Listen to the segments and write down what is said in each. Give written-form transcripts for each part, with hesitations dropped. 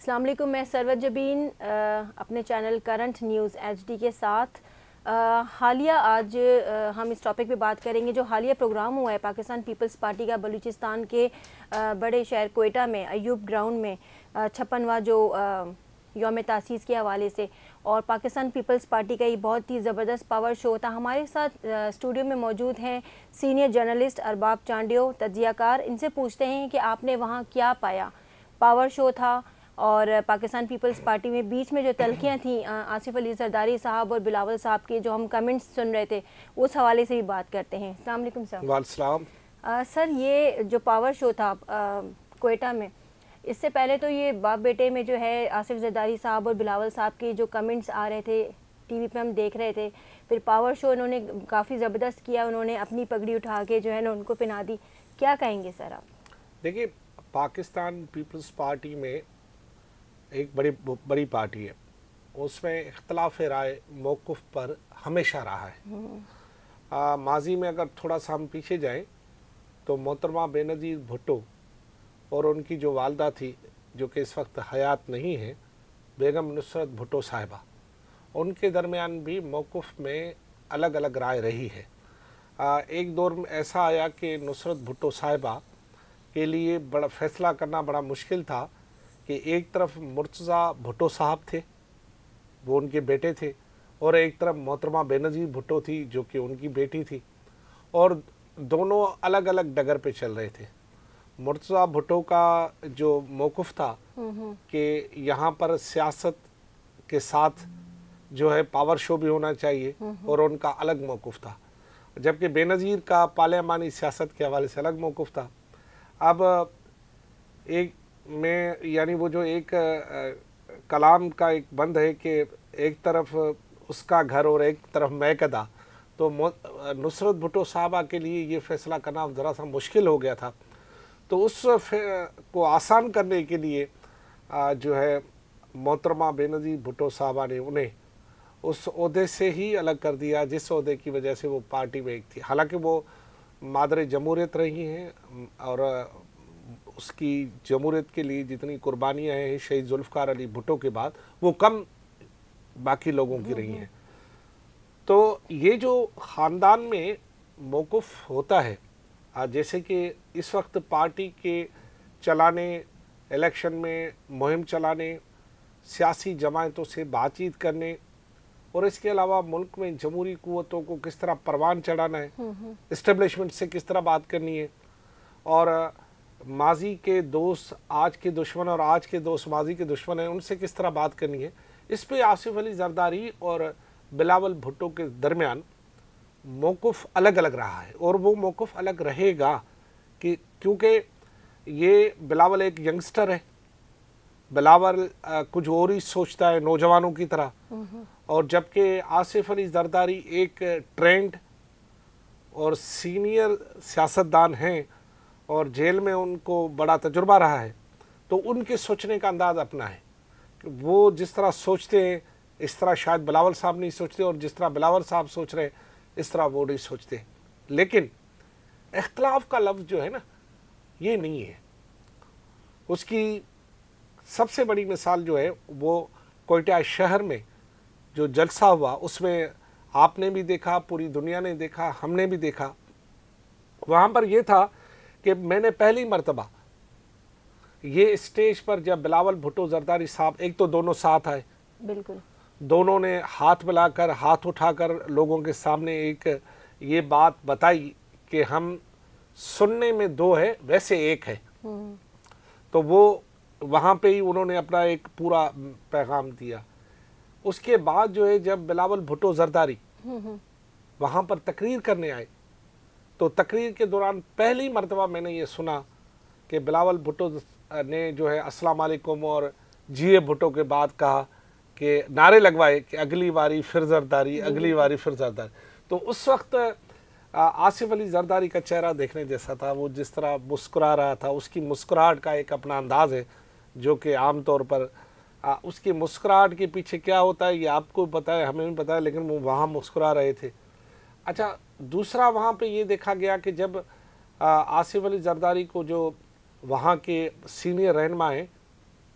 السلام علیکم، میں سرور جبین اپنے channel current news H D کے ساتھ حالیہ آج ہم اس ٹاپک پہ بات کریں گے جو حالیہ پروگرام ہوا ہے پاکستان پیپلز پارٹی کا بلوچستان کے بڑے شہر کوئٹہ میں ایوب گراؤنڈ میں 56واں جو یوم تاسیس کے حوالے سے، اور پاکستان پیپلز پارٹی کا یہ بہت ہی زبردست پاور شو تھا۔ ہمارے ساتھ اسٹوڈیو میں موجود ہیں سینئر جرنلسٹ ارباب چانڈیو، تجزیہ کار۔ ان سے پوچھتے ہیں کہ آپ نے وہاں کیا پایا؟ پاور شو تھا اور پاکستان پیپلز پارٹی میں بیچ میں جو تلخیاں تھیں آصف علی زرداری صاحب اور بلاول صاحب کے جو ہم کمنٹس سن رہے تھے، اس حوالے سے بھی بات کرتے ہیں۔ السلام علیکم سر۔ وعلیکم السلام۔ سر، یہ جو پاور شو تھا کوئٹہ میں، اس سے پہلے تو یہ باپ بیٹے میں جو ہے آصف زرداری صاحب اور بلاول صاحب کے جو کمنٹس آ رہے تھے ٹی وی پہ ہم دیکھ رہے تھے، پھر پاور شو انہوں نے کافی زبردست کیا، انہوں نے اپنی پگڑی اٹھا کے جو ہے نا ان کو پہنا دی۔ کیا کہیں گے سر آپ؟ دیکھیے، پاکستان پیپلز پارٹی میں ایک بڑی پارٹی ہے، اس میں اختلاف رائے موقف پر ہمیشہ رہا ہے۔ ماضی میں اگر تھوڑا سا ہم پیچھے جائیں تو محترمہ بے نظیر بھٹو اور ان کی جو والدہ تھی جو کہ اس وقت حیات نہیں ہے، بیگم نصرت بھٹو صاحبہ، ان کے درمیان بھی موقف میں الگ الگ رائے رہی ہے۔ ایک دور میں ایسا آیا کہ نصرت بھٹو صاحبہ کے لیے بڑا فیصلہ کرنا بڑا مشکل تھا کہ ایک طرف مرتضیٰ بھٹو صاحب تھے، وہ ان کے بیٹے تھے، اور ایک طرف محترمہ بے نظیر بھٹو تھی جو کہ ان کی بیٹی تھی، اور دونوں الگ الگ ڈگر پہ چل رہے تھے۔ مرتضیٰ بھٹو کا جو موقف تھا کہ یہاں پر سیاست کے ساتھ جو ہے پاور شو بھی ہونا چاہیے، اور ان کا الگ موقف تھا، جبکہ بے نظیر کا پارلیمانی سیاست کے حوالے سے الگ موقف تھا۔ اب ایک میں یعنی وہ جو ایک کلام کا ایک بند ہے کہ ایک طرف اس کا گھر اور ایک طرف میکدہ، تو نصرت بھٹو صاحبہ کے لیے یہ فیصلہ کرنا ذرا سا مشکل ہو گیا تھا۔ تو اس کو آسان کرنے کے لیے جو ہے محترمہ بے نظیر بھٹو صاحبہ نے انہیں اس عہدے سے ہی الگ کر دیا جس عہدے کی وجہ سے وہ پارٹی میں ایک تھی۔ حالانکہ وہ مادر جمہوریت رہی ہیں، اور اس کی جمہوریت کے لیے جتنی قربانیاں ہیں شہید ذوالفقار علی بھٹو کے بعد وہ کم باقی لوگوں کی رہی ہیں۔ تو یہ جو خاندان میں موقف ہوتا ہے، جیسے کہ اس وقت پارٹی کے چلانے، الیکشن میں مہم چلانے، سیاسی جماعتوں سے بات چیت کرنے، اور اس کے علاوہ ملک میں جمہوری قوتوں کو کس طرح پروان چڑھانا ہے، اسٹیبلشمنٹ سے کس طرح بات کرنی ہے، اور ماضی کے دوست آج کے دشمن اور آج کے دوست ماضی کے دشمن ہیں، ان سے کس طرح بات کرنی ہے، اس پہ آصف علی زرداری اور بلاول بھٹو کے درمیان موقف الگ الگ رہا ہے، اور وہ موقف الگ رہے گا کیونکہ یہ بلاول ایک ینگسٹر ہے، بلاول کچھ اور ہی سوچتا ہے نوجوانوں کی طرح، اور جبکہ آصف علی زرداری ایک ٹرینڈ اور سینئر سیاستدان ہیں اور جیل میں ان کو بڑا تجربہ رہا ہے، تو ان کے سوچنے کا انداز اپنا ہے کہ وہ جس طرح سوچتے ہیں اس طرح شاید بلاول صاحب نہیں سوچتے، اور جس طرح بلاول صاحب سوچ رہے ہیں اس طرح وہ نہیں سوچتے۔ لیکن اختلاف کا لفظ جو ہے نا، یہ نہیں ہے۔ اس کی سب سے بڑی مثال جو ہے وہ کوئٹہ شہر میں جو جلسہ ہوا، اس میں آپ نے بھی دیکھا، پوری دنیا نے دیکھا، ہم نے بھی دیکھا۔ وہاں پر یہ تھا کہ میں نے پہلی مرتبہ یہ اسٹیج پر جب بلاول بھٹو زرداری صاحب، ایک تو دونوں ساتھ آئے، بالکل، دونوں نے ہاتھ ملا کر، ہاتھ اٹھا کر لوگوں کے سامنے ایک یہ بات بتائی کہ ہم سننے میں دو ہے ویسے ایک ہے، تو وہ وہاں پہ ہی انہوں نے اپنا ایک پورا پیغام دیا۔ اس کے بعد جو ہے جب بلاول بھٹو زرداری وہاں پر تقریر کرنے آئے، تو تقریر کے دوران پہلی مرتبہ میں نے یہ سنا کہ بلاول بھٹو نے جو ہے السلام علیکم اور جی اے بھٹو کے بعد کہا کہ نعرے لگوائے کہ اگلی باری پھر زرداری، اگلی باری پھر زرداری۔ تو اس وقت آصف علی زرداری کا چہرہ دیکھنے جیسا تھا، وہ جس طرح مسکرا رہا تھا، اس کی مسکراہٹ کا ایک اپنا انداز ہے جو کہ عام طور پر اس کی مسکراہٹ کے پیچھے کیا ہوتا ہے یہ آپ کو پتہ ہے، ہمیں بھی پتہ ہے، لیکن وہ وہاں مسکرا رہے تھے۔ اچھا، دوسرا وہاں پہ یہ دیکھا گیا کہ جب آصف علی زرداری کو جو وہاں کے سینئر رہنما ہیں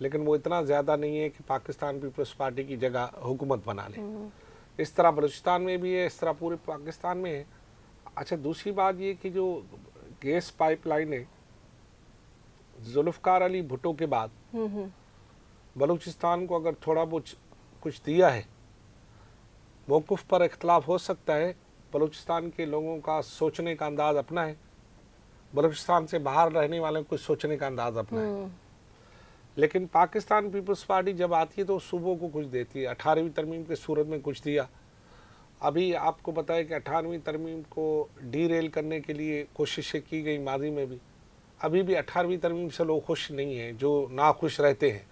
لیکن وہ اتنا زیادہ نہیں ہے کہ پاکستان پیپلز پارٹی کی جگہ حکومت بنا لے. اس طرح بلوچستان میں بھی ہے, اس طرح پورے پاکستان میں ہے. اچھا دوسری بات یہ کہ جو گیس پائپ لائن ہے, ذوالفقار علی بھٹو کے بعد بلوچستان کو اگر تھوڑا بہت کچھ دیا ہے, موقف پر اختلاف ہو سکتا ہے, بلوچستان کے لوگوں کا سوچنے کا انداز اپنا ہے, بلوچستان سے باہر رہنے والوں کو سوچنے کا انداز اپنا ہے. لیکن پاکستان پیپلز پارٹی جب آتی ہے تو صوبوں کو کچھ دیتی ہے. 18ویں ترمیم کے صورت میں کچھ دیا. ابھی آپ کو بتائے کہ 18ویں ترمیم کو ڈی ریل کرنے کے لیے کوششیں کی گئی ماضی میں بھی. ابھی بھی 18ویں ترمیم سے لوگ خوش نہیں ہیں, جو ناخوش رہتے ہیں,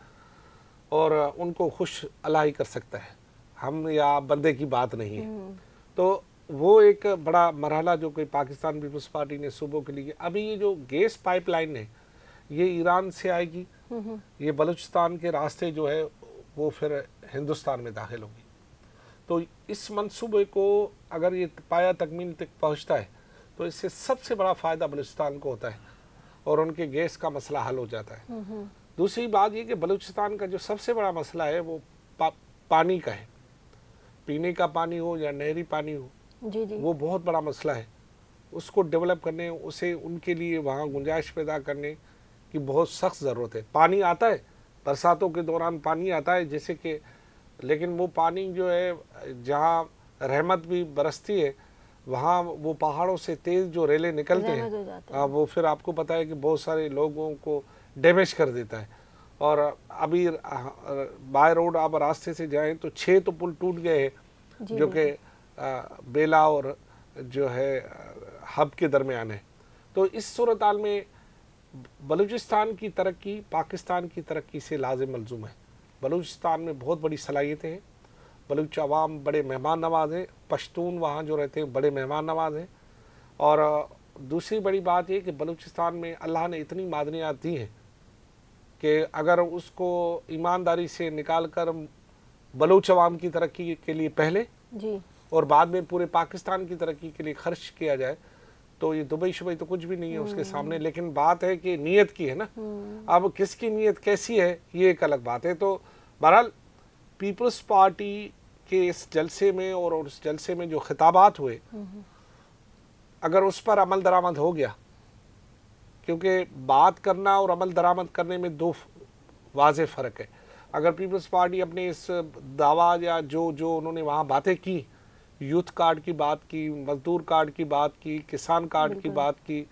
اور ان کو خوش اللہ ہی کر سکتا ہے, ہم یا بندے کی بات نہیں ہے. تو وہ ایک بڑا مرحلہ جو کہ پاکستان پیپلز پارٹی نے صوبوں کے لیے. ابھی یہ جو گیس پائپ لائن ہے یہ ایران سے آئے گی, یہ بلوچستان کے راستے جو ہے وہ پھر ہندوستان میں داخل ہوگی. تو اس منصوبے کو اگر یہ پایا تکمیل تک پہنچتا ہے تو اس سے سب سے بڑا فائدہ بلوچستان کو ہوتا ہے اور ان کے گیس کا مسئلہ حل ہو جاتا ہے. دوسری بات یہ کہ بلوچستان کا جو سب سے بڑا مسئلہ ہے وہ پانی کا ہے, پینے کا پانی ہو یا نہری پانی ہو, وہ بہت بڑا مسئلہ ہے. اس کو ڈیولپ کرنے, اسے ان کے لیے وہاں گنجائش پیدا کرنے کی بہت سخت ضرورت ہے. پانی آتا ہے, برساتوں کے دوران پانی آتا ہے جیسے کہ, لیکن وہ پانی جو ہے جہاں رحمت بھی برستی ہے وہاں وہ پہاڑوں سے تیز جو ریلیں نکلتے ہیں وہ پھر آپ کو پتہ ہے کہ بہت سارے لوگوں کو ڈیمیج کر دیتا ہے. اور ابھی بائی روڈ آپ راستے سے جائیں تو 6 تو پل ٹوٹ گئے ہیں جو کہ بیلا اور جو ہے ہب کے درمیان ہے. تو اس صورتحال میں بلوچستان کی ترقی پاکستان کی ترقی سے لازم ملزوم ہے. بلوچستان میں بہت بڑی صلاحیتیں ہیں, بلوچ عوام بڑے مہمان نواز ہیں, پشتون وہاں جو رہتے ہیں بڑے مہمان نواز ہیں. اور دوسری بڑی بات یہ کہ بلوچستان میں اللہ نے اتنی معدنیات دی ہیں کہ اگر اس کو ایمانداری سے نکال کر بلوچ عوام کی ترقی کے لیے پہلے اور بعد میں پورے پاکستان کی ترقی کے لیے خرچ کیا جائے تو یہ دبئی شبئی تو کچھ بھی نہیں ہے اس کے سامنے. لیکن بات ہے کہ نیت کی ہے نا, اب کس کی نیت کیسی ہے یہ ایک الگ بات ہے. تو بہرحال پیپلز پارٹی کے اس جلسے میں اور اس جلسے میں جو خطابات ہوئے, اگر اس پر عمل درآمد ہو گیا, کیونکہ بات کرنا اور عمل درآمد کرنے میں دو واضح فرق ہے. اگر پیپلز پارٹی اپنے اس دعویٰ یا جو انہوں نے وہاں باتیں کی, یوتھ کارڈ کی بات کی, مزدور کارڈ کی بات کی, کسان کارڈ کی بات کی,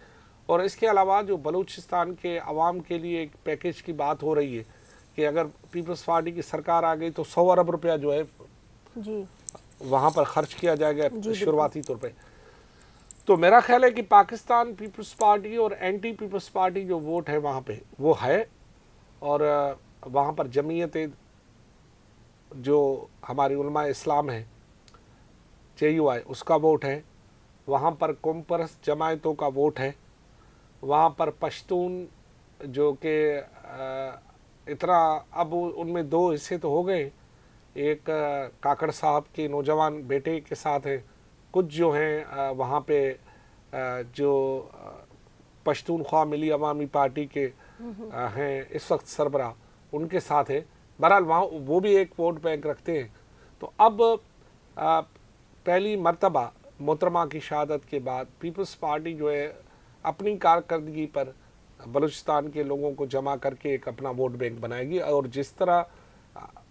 اور اس کے علاوہ جو بلوچستان کے عوام کے لیے ایک پیکیج کی بات ہو رہی ہے کہ اگر پیپلز پارٹی کی سرکار آ گئی تو 100 ارب روپیہ جو ہے وہاں پر خرچ کیا جائے گا شروعاتی طور پہ. تو میرا خیال ہے کہ پاکستان پیپلز پارٹی اور اینٹی پیپلز پارٹی جو ووٹ ہے وہاں پہ وہ ہے, اور وہاں پر جمعیت جو ہماری علماء اسلام ہے JUI اس کا ووٹ ہے, وہاں پر قوم پرست جماعتوں کا ووٹ ہے, وہاں پر پشتون جو کہ اتنا اب ان میں 2 حصے تو ہو گئے, ایک کاکڑ صاحب کے نوجوان بیٹے کے ساتھ ہیں, کچھ جو ہیں وہاں پہ جو پشتونخوا ملی عوامی پارٹی کے ہیں اس وقت سربراہ ان کے ساتھ ہے. بہرحال وہاں وہ بھی ایک ووٹ بینک رکھتے ہیں. تو اب پہلی مرتبہ محترمہ کی شہادت کے بعد پیپلز پارٹی جو ہے اپنی کارکردگی پر بلوچستان کے لوگوں کو جمع کر کے ایک اپنا ووٹ بینک بنائے گی. اور جس طرح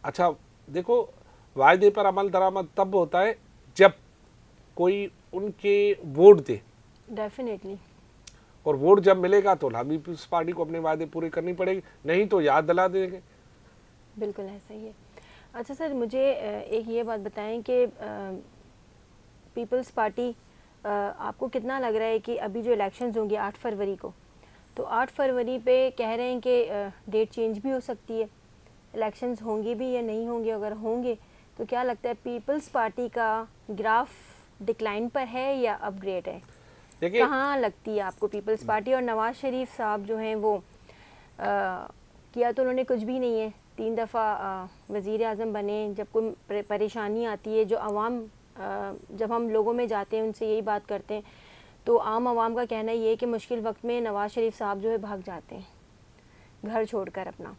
اچھا دیکھو, وعدے پر عمل درآمد تب ہوتا ہے جب کوئی ان کے ووٹ دے, ڈیفینیٹلی, اور ووٹ جب ملے گا تو پیپلز پارٹی کو اپنے وعدے پورے کرنی پڑے گی, نہیں تو یاد دلا دیں گے. بالکل ایسا ہی ہے. اچھا سر, مجھے ایک یہ بات بتائیں کہ پیپلز پارٹی آپ کو کتنا لگ رہا ہے کہ ابھی جو الیکشنز ہوں گے 8 فروری کو, تو 8 فروری پہ کہہ رہے ہیں کہ ڈیٹ چینج بھی ہو سکتی ہے, الیکشنز ہوں گی بھی یا نہیں ہوں گے, اگر ہوں گے تو کیا لگتا ہے پیپلز پارٹی کا گراف ڈکلائن پر ہے یا اپ گریڈ ہے؟ کہاں لگتی ہے آپ کو پیپلز پارٹی؟ اور نواز شریف صاحب جو ہیں وہ کیا تو انہوں نے کچھ بھی نہیں ہے, 3 دفعہ وزیر اعظم بنے, جب کوئی پریشانی آتی ہے جو عوام جب ہم لوگوں میں جاتے ہیں ان سے یہی بات کرتے ہیں تو عام عوام کا کہنا یہ ہے کہ مشکل وقت میں نواز شریف صاحب جو ہے بھاگ جاتے ہیں گھر چھوڑ کر اپنا.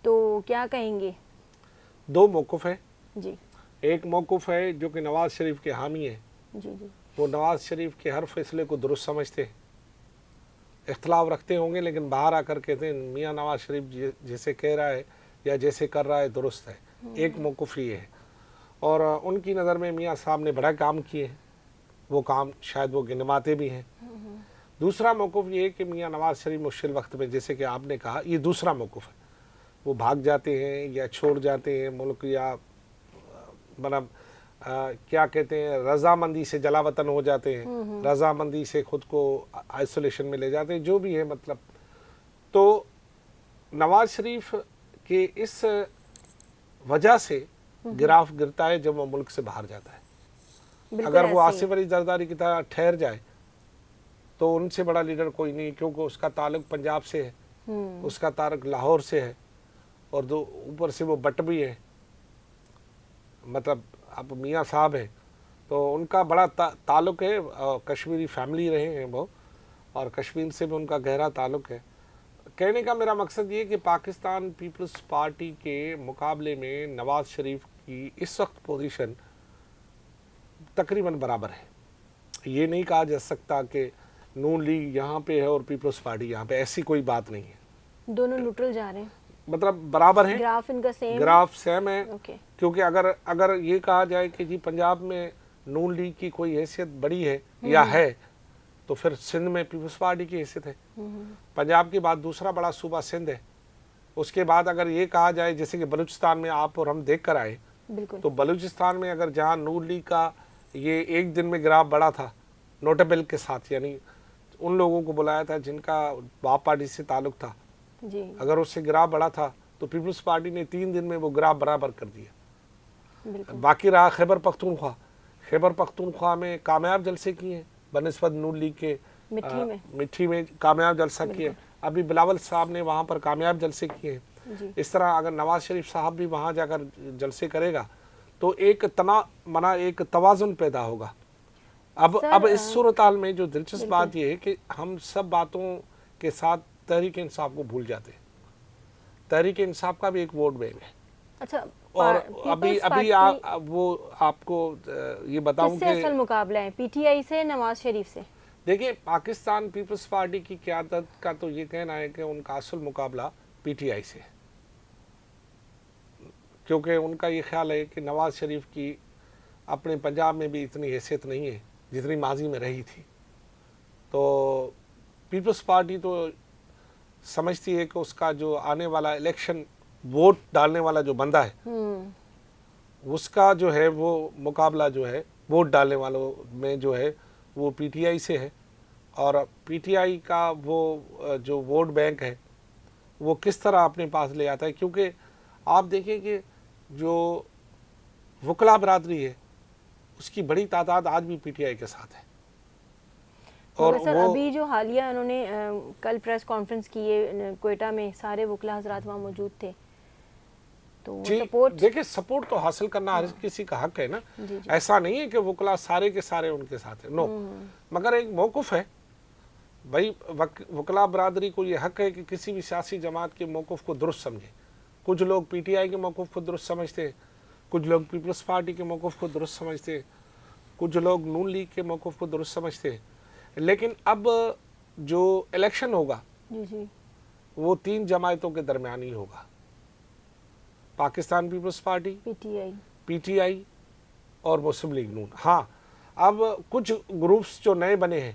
تو کیا کہیں گے؟ دو موقف ہیں. جی ایک موقف ہے جو کہ نواز شریف کے حامی ہے. جی جی وہ نواز شریف کے ہر فیصلے کو درست سمجھتے ہیں. اختلاف رکھتے ہوں گے لیکن باہر آ کر کہتے ہیں میاں نواز شریف جیسے کہہ رہا ہے یا جیسے کر رہا ہے درست ہے. ایک موقف یہ ہے. اور ان کی نظر میں میاں صاحب نے بڑا کام کیے ہیں. وہ کام شاید وہ گنواتے بھی ہیں. دوسرا موقف یہ ہے کہ میاں نواز شریف مشکل وقت میں، جیسے کہ آپ نے کہا، یہ دوسرا موقف ہے. وہ بھاگ جاتے ہیں یا چھوڑ جاتے ہیں ملک، یا مطلب کیا کہتے ہیں، رضامندی سے جلا وطن ہو جاتے ہیں، رضامندی سے خود کو آئسولیشن میں لے جاتے ہیں، جو بھی ہے مطلب. تو نواز شریف کے اس وجہ سے گراف گرتا ہے جب وہ ملک سے باہر جاتا ہے. اگر وہ آصف علی زرداری کی طرح ٹھہر جائے تو ان سے بڑا لیڈر کوئی نہیں، کیونکہ اس کا تعلق پنجاب سے ہے، اس کا تعلق لاہور سے ہے، اور اوپر سے وہ بٹ بھی ہے، مطلب اب میاں صاحب ہیں تو ان کا بڑا تعلق ہے. کشمیری فیملی رہے ہیں وہ، اور کشمیر سے بھی ان کا گہرا تعلق ہے. کہنے کا میرا مقصد یہ کہ پاکستان پیپلز پارٹی کے مقابلے میں نواز شریف کی اس وقت پوزیشن تقریباً برابر ہے. یہ نہیں کہا جا سکتا کہ نون لیگ یہاں پہ ہے اور پیپلز پارٹی یہاں پہ، ایسی کوئی بات نہیں ہے. دونوں نیوٹرل جا رہے ہیں، مطلب برابر ہیں، گراف ان کا سیم، گراف سیم ہے. کیونکہ اگر یہ کہا جائے کہ جی پنجاب میں نون لیگ کی کوئی حیثیت بڑی ہے یا ہے، تو پھر سندھ میں پیپلز پارٹی کی حیثیت ہے. پنجاب کے بعد دوسرا بڑا صوبہ سندھ ہے. اس کے بعد اگر یہ کہا جائے جیسے کہ بلوچستان میں آپ اور ہم دیکھ کر آئے، تو بلوچستان میں اگر جہاں نون لیگ کا یہ ایک دن میں گراف بڑا تھا نوٹیبل کے ساتھ، یعنی ان لوگوں کو بلایا تھا جن کا باپ پارٹی سے تعلق تھا، اگر اس سے گراف بڑا تھا تو پیپلز پارٹی نے 3 دن میں وہ گراف برابر کر دیا. باقی رہا خیبر پختونخوا. خیبر پختونخوا میں کامیاب جلسے کیے ہیں بنسبت نون لیگ کے، مٹھی میں کامیاب جلسہ کیے. ابھی بلاول صاحب نے وہاں پر کامیاب جلسے کیے ہیں. اس طرح اگر نواز شریف صاحب بھی وہاں جا کر جلسے کرے گا تو ایک ایک توازن پیدا ہوگا. اب اس صورتحال میں جو دلچسپ بات یہ ہے کہ ہم سب باتوں کے ساتھ تحریک انصاف کو بھول جاتے ہیں. تحریک انصاف کا بھی ایک ووٹ بینک ہے. اچھا، اور ابھی وہ آپ کو یہ بتاؤں کہ اصل مقابلہ ہے پی ٹی آئی سے، نواز شریف سے. دیکھیں، پاکستان پیپلز پارٹی کی قیادت کا تو یہ کہنا ہے کہ ان کا اصل مقابلہ پی ٹی آئی سے ہے، کیونکہ ان کا یہ خیال ہے کہ نواز شریف کی اپنے پنجاب میں بھی اتنی حیثیت نہیں ہے جتنی ماضی میں رہی تھی. تو پیپلز پارٹی تو سمجھتی ہے کہ اس کا جو آنے والا الیکشن ووٹ ڈالنے والا جو بندہ ہے، اس کا جو ہے وہ مقابلہ جو ہے ووٹ ڈالنے والوں میں جو ہے وہ پی ٹی آئی سے ہے. اور پی ٹی آئی کا وہ جو ووٹ بینک ہے وہ کس طرح اپنے پاس لے آتا ہے، کیونکہ آپ دیکھیں کہ جو وکلا برادری ہے اس کی بڑی تعداد آج بھی پی ٹی آئی کے ساتھ ہے. اور ابھی جو حالیہ انہوں نے کل پریس کانفرنس کی ہے کوئٹہ میں، سارے وکلا حضرات وہاں موجود تھے، تو دیکھیں سپورٹ تو حاصل کرنا ہر کسی کا حق ہے نا. ایسا نہیں ہے کہ وکلا سارے کے سارے ان کے ساتھ ہیں، نو. مگر ایک موقف ہے بھائی، وکلا برادری کو یہ حق ہے کہ کسی بھی سیاسی جماعت کے موقف کو درست سمجھے. کچھ لوگ پی ٹی آئی کے موقف کو درست سمجھتے ہیں، کچھ لوگ پیپلز پارٹی کے موقف کو درست سمجھتے ہیں، کچھ لوگ نون لیگ کے موقف کو درست سمجھتے ہیں. لیکن اب جو الیکشن ہوگا وہ 3 جماعتوں کے درمیان ہی ہوگا، پاکستان پیپلز پارٹی، پی ٹی آئی اور مسلم لیگ نون. ہاں، اب کچھ گروپس جو نئے بنے ہیں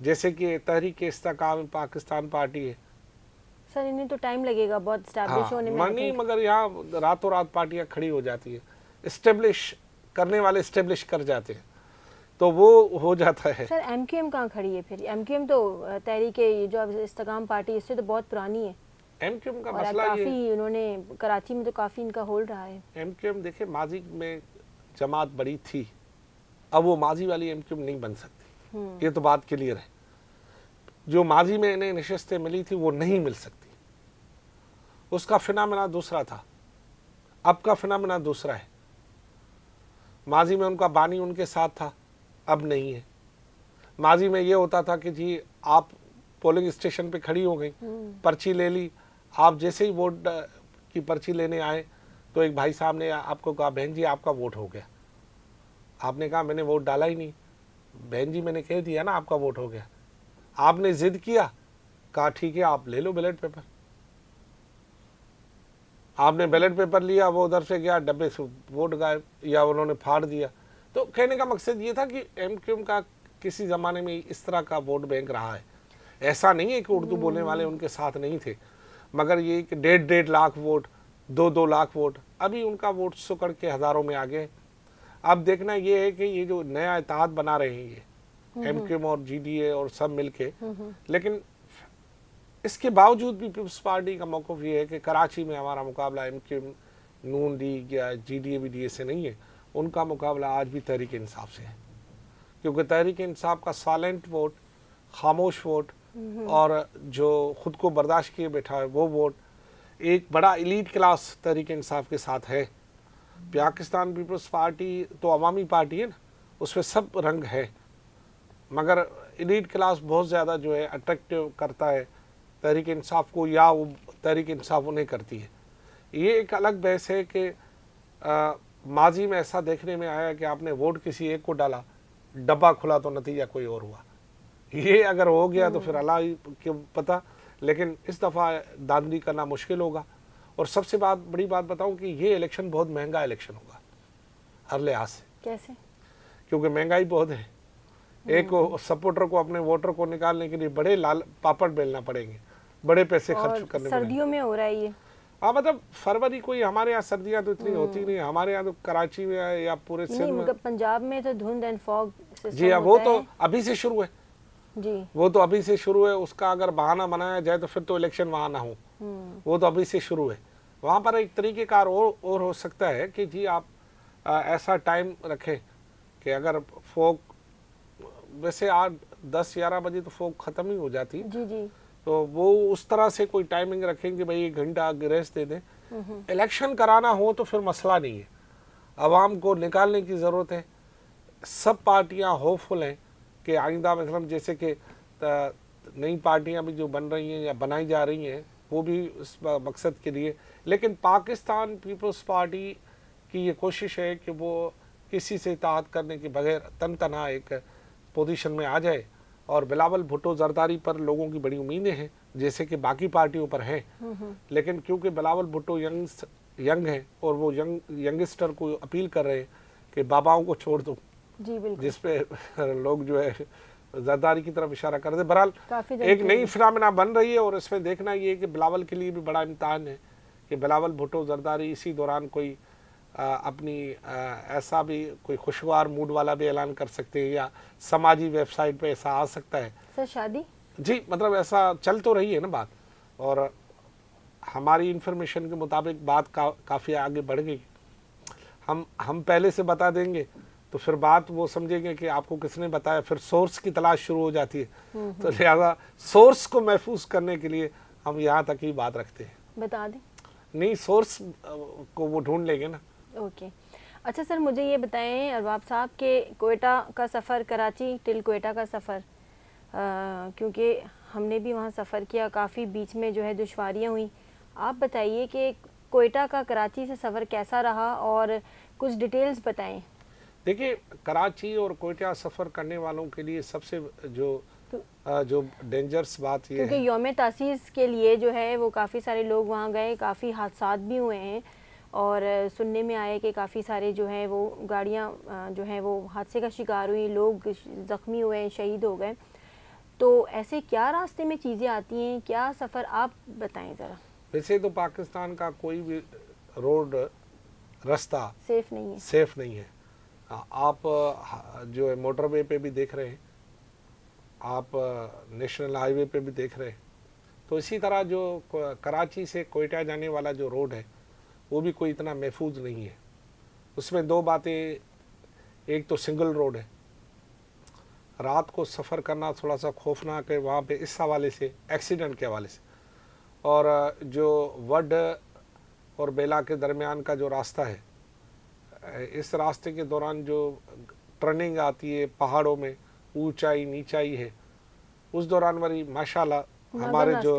جیسے کہ تحریک استحکام پاکستان پارٹی ہے. سر انہیں تو ٹائم لگے گا بہت اسٹیبلش ہونے میں، مگر یہاں راتوں رات پارٹیاں کھڑی ہو جاتی ہیں. اسٹیبلش کرنے والے اسٹیبلش کر جاتے ہیں تو وہ ہو جاتا ہے. سر ایم کیو ایم کہاں کھڑی ہے پھر؟ ایم کیو ایم تو تحریک جو استحکام پارٹی اس سے تو بہت پرانی ہے. ایم کیو ایم کا مسئلہ کافی انہوں نے کراچی میں تو کافی ان کا ہولڈ رہا ہے. ایم کیو ایم دیکھیں ماضی میں جماعت بڑی تھی، اب وہ ماضی والی ایم کیو ایم نہیں بن سکتی، یہ تو بات کلیئر ہے. جو ماضی میں انہیں نشستیں ملی تھی وہ نہیں مل سکتی. اس کا فنامنا دوسرا تھا، اب کا فنامنا دوسرا ہے. ماضی میں ان کا بانی ان کے ساتھ تھا، اب نہیں ہے. ماضی میں یہ ہوتا تھا کہ جی آپ پولنگ اسٹیشن پہ کھڑی ہو گئی، پرچی لے لی، آپ جیسے ہی ووٹ کی پرچی لینے آئے تو ایک بھائی صاحب نے آپ کو کہا بہن جی آپ کا ووٹ ہو گیا. آپ نے کہا میں نے ووٹ ڈالا ہی نہیں. بہن جی میں نے کہہ دیا نا آپ کا ووٹ ہو گیا. آپ نے ضد کیا, کہا ٹھیک ہے آپ لے لو بیلٹ پیپر. آپ نے بیلٹ پیپر لیا, وہ ادھر سے گیا, ڈبے سے ووٹ غائب یا انہوں نے پھاڑ دیا. تو کہنے کا مقصد یہ تھا کہ ایم کیو ایم کا کسی زمانے میں اس طرح کا ووٹ بینک رہا ہے. ایسا نہیں ہے کہ اردو بولنے والے ان کے ساتھ نہیں تھے, مگر یہ کہ 1.5 لاکھ ووٹ, 2 لاکھ ووٹ, ابھی ان کا ووٹ سکڑ کے ہزاروں میں آگے. اب دیکھنا یہ ہے کہ یہ جو نیا اتحاد بنا رہے ہیں یہ ایم کیو ایم اور جی ڈی اے اور سب مل کے, لیکن اس کے باوجود بھی پیپلز پارٹی کا موقف یہ ہے کہ کراچی میں ہمارا مقابلہ ایم کیو ایم, نون لیگ یا G D A we D A سے نہیں ہے. ان کا مقابلہ آج بھی تحریک انصاف سے ہے, کیونکہ تحریک انصاف کا سائلنٹ ووٹ, خاموش ووٹ, اور جو خود کو برداشت کیے بیٹھا ہے وہ ووٹ ایک بڑا ایلیٹ کلاس تحریک انصاف کے ساتھ ہے. پاکستان پیپلز پارٹی تو عوامی پارٹی ہے نا, اس میں سب رنگ ہے, مگر ایلیٹ کلاس بہت زیادہ جو ہے اٹریکٹیو کرتا ہے تحریک انصاف کو, یا وہ تحریک انصاف انہیں کرتی ہے. یہ ایک الگ بحث ہے کہ ماضی میں ایسا دیکھنے میں آیا کہ آپ نے ووٹ کسی ایک کو ڈالا, ڈبہ کھلا تو نتیجہ کوئی اور ہوا. یہ اگر ہو گیا تو پھر اللہ کی پتہ, لیکن اس دفعہ داندلی کرنا مشکل ہوگا. اور سب سے بڑی بات بتاؤں کہ یہ الیکشن بہت مہنگا الیکشن ہوگا ہر لحاظ سے. کیسے؟ کیونکہ مہنگائی بہت ہے. ایک سپورٹر کو اپنے ووٹر کو نکالنے کے لیے بڑے لال پاپڑ بیلنا پڑیں گے, بڑے پیسے خرچ کرنے پڑیں گے. سردیوں میں ہو رہا ہے یہ. ہاں مطلب فروری کوئی, ہمارے یہاں سردیاں تو اتنی ہوتی نہیں, ہمارے یہاں تو کراچی میں یا پورے سندھ میں, پنجاب میں تو دھند اینڈ فاگ سسٹم. جی ہاں, وہ تو ابھی سے شروع ہے. جی وہ تو ابھی سے شروع ہے. اس کا اگر بہانہ بنایا جائے تو پھر تو الیکشن وہاں نہ ہو. وہ تو ابھی سے شروع ہے. وہاں پر ایک طریقہ کار اور ہو سکتا ہے کہ جی آپ ایسا ٹائم رکھیں کہ اگر فوگ ویسے 10-11 بجے تو فوگ ختم ہی ہو جاتی, جی جی, تو وہ اس طرح سے کوئی ٹائمنگ رکھیں کہ بھئی 1 گھنٹہ ریسٹ دے دیں. الیکشن کرانا ہو تو پھر مسئلہ نہیں ہے, عوام کو نکالنے کی ضرورت ہے. سب پارٹیاں ہوپفل ہیں کہ آئندہ مثلا جیسے کہ نئی پارٹیاں بھی جو بن رہی ہیں یا بنائی جا رہی ہیں وہ بھی اس مقصد کے لیے, لیکن پاکستان پیپلز پارٹی کی یہ کوشش ہے کہ وہ کسی سے اطاعت کرنے کے بغیر تنہا ایک پوزیشن میں آ جائے. اور بلاول بھٹو زرداری پر لوگوں کی بڑی امیدیں ہیں جیسے کہ باقی پارٹیوں پر ہیں, لیکن کیونکہ بلاول بھٹو ینگ ہیں اور وہ ینگسٹر کو اپیل کر رہے ہیں کہ باباؤں کو چھوڑ دو, جی بالکل, جس پہ لوگ جو ہے زرداری کی طرف اشارہ کر دے. بہرحال ایک نئی فنامنا بن رہی ہے, اور اس میں دیکھنا یہ ہے کہ بلاول کے لیے بھی بڑا امتحان ہے کہ بلاول بھٹو زرداری اسی دوران کوئی اپنی ایسا بھی کوئی خوشگوار موڈ والا بھی اعلان کر سکتے ہیں, یا سماجی ویب سائٹ پہ ایسا آ سکتا ہے. سر شادی, جی مطلب ایسا چل تو رہی ہے نا بات, اور ہماری انفارمیشن کے مطابق بات کافی آگے بڑھ گئی. ہم پہلے سے بتا دیں گے تو پھر بات وہ سمجھیں گے کہ آپ کو کس نے بتایا, پھر سورس کی تلاش شروع ہو جاتی ہے. تو لہذا سورس کو محفوظ کرنے کے لیے ہم یہاں تک ہی بات رکھتے ہیں. بتا دیں نہیں, سورس کو وہ ڈھونڈ لیں گے نا. اوکے. اچھا سر مجھے یہ بتائیں ارباب صاحب کہ کوئٹہ کا سفر, کراچی ٹل کوئٹہ کا سفر, کیونکہ ہم نے بھی وہاں سفر کیا, کافی بیچ میں جو ہے دشواریاں ہوئیں. آپ بتائیے کہ کوئٹہ کا کراچی سے سفر کیسا رہا اور کچھ ڈیٹیلز بتائیں. دیکھیے کراچی اور کوئٹہ سفر کرنے والوں کے لیے سب سے جو ڈینجرس بات یہ ہے, کیونکہ یوم تاسیس کے لیے جو ہے وہ کافی سارے لوگ وہاں گئے, کافی حادثات بھی ہوئے ہیں, اور سننے میں آئے کہ کافی سارے جو ہیں وہ گاڑیاں جو ہیں وہ حادثے کا شکار ہوئی, لوگ زخمی ہوئے ہیں, شہید ہو گئے. تو ایسے کیا راستے میں چیزیں آتی ہیں, کیا سفر, آپ بتائیں ذرا. ویسے تو پاکستان کا کوئی بھی روڈ راستہ سیف نہیں ہے, سیف نہیں ہے. آپ جو ہے موٹر وے پہ بھی دیکھ رہے ہیں, آپ نیشنل ہائی وے پہ بھی دیکھ رہے ہیں. تو اسی طرح جو کراچی سے کوئٹہ جانے والا جو روڈ ہے وہ بھی کوئی اتنا محفوظ نہیں ہے. اس میں 2 باتیں, ایک تو سنگل روڈ ہے, رات کو سفر کرنا تھوڑا سا خوفناک ہے وہاں پہ اس حوالے سے, ایکسیڈنٹ کے حوالے سے. اور جو وڈ اور بیلا کے درمیان کا جو راستہ ہے, اس راستے کے دوران جو ٹرننگ آتی ہے پہاڑوں میں, اونچائی نیچائی ہے, اس دوران ماشاءاللہ ہمارے جو